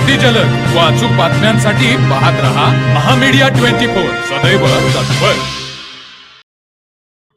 अगदी जलद व अचूक बातम्यांसाठी पाहत रहा महामीडिया 24 सदैव तत्पर।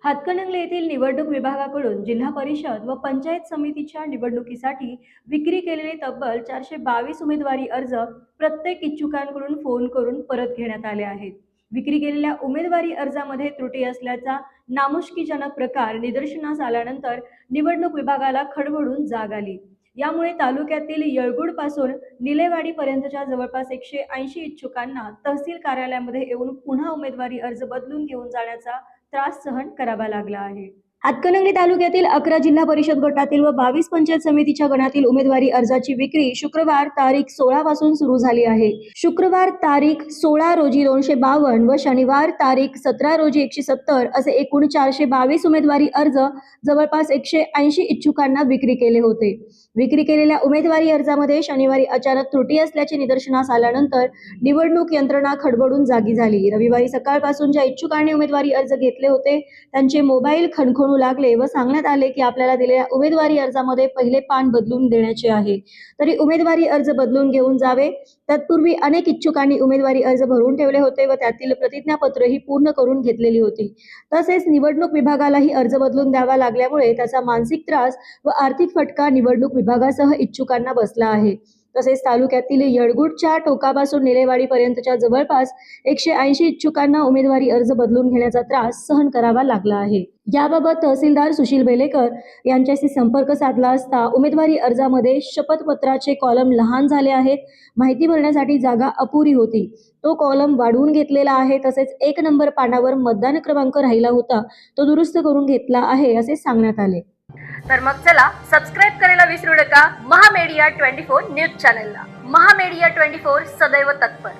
हातकणंगले येथील निवडणूक विभागाकडून जिल्हा परिषद व पंचायत समितीच्या निवडणुकीसाठी विक्री केलेले तब्बल 422 उमेदवारी अर्ज प्रत्येक इच्छुकांकडून फोन करून परत घेण्यात आले आहेत। विक्री केलेल्या उमेदवारी अर्जामध्ये त्रुटी असल्याचा नामुष्कीजनक प्रकार निदर्शनास आल्यानंतर निवडणूक विभागाला खडबडून जाग आली। यामुळे तालुक्यातील येळगुड पासून निलेवाडी पर्यंतच्या जवळपास 180 इच्छुकांना तहसील कार्यालयामध्ये येऊन पुन्हा उमेदवारी अर्ज बदलून घेऊन जाण्याचा त्रास सहन करावा लागला आहे। हातकणंगले तालुक्यातील 11 जिल्हा परिषद गटातील व 22 पंचायत समितीच्या गणातील उमेदवारी अर्जाची विक्री शुक्रवार तारीख 16 पासून सुरू झाली आहे। शुक्रवार तारीख 16 रोजी 252 व शनिवार तारीख 17 रोजी 170 असे एकूण 422 उमेदवारी अर्ज जवळपास 180 इच्छुकांना विक्री केले होते। विक्री केलेल्या उमेदवारी अर्जामध्ये शनिवारी अचानक त्रुटी असल्याचे निदर्शनास आल्यानंतर निवडणूक यंत्रणा खडबडून जागी झाली। रविवारी सकाळपासून ज्या इच्छुकांनी उमेदवारी अर्ज घेतले होते त्यांचे मोबाईल खणखणू लागले व सांगण्यात आले की आपल्याला दिलेल्या उमेदवारी अर्जामध्ये पहिले पान बदलून देण्याचे आहे, तरी उमेदवारी अर्ज बदलून घेऊन जावे। तत्पूर्वी अनेक इच्छुकांनी उमेदवारी अर्ज भरून ठेवले होते व त्यातील प्रतिज्ञापत्रही पूर्ण करून घेतलेली होती। तसेच निवडणूक विभागालाही अर्ज बदलून द्यावा लागल्यामुळे त्याचा मानसिक त्रास व आर्थिक फटका निवडणूक विभागासह इच्छुकांना बसला आहे। तसेच तालुक्यातील येळगुडच्या टोकापासून निलेवाडी पर्यंतच्या जवळपास 180 इच्छुकांना उमेदवारी अर्ज बदलून घेण्याचा त्रास सहन करावा लागला आहे। याबाबत तहसीलदार सुशील बेलेकर यांच्याशी संपर्क साधला असता उमेदवारी अर्जामध्ये शपथपत्राचे कॉलम लहान झाले आहेत, माहिती भरण्यासाठी जागा अपुरी होती, तो कॉलम वाढवून घेतलेला आहे। तसेच 1 नंबर पानावर मतदान क्रमांक राहिला होता, तो दुरुस्त करून घेतला आहे असे सांगण्यात आले। तर मग चला सबस्क्राईब करायला विसरू नका महामीडिया 24 न्यूज चॅनलला। महामीडिया 24 सदैव तत्पर।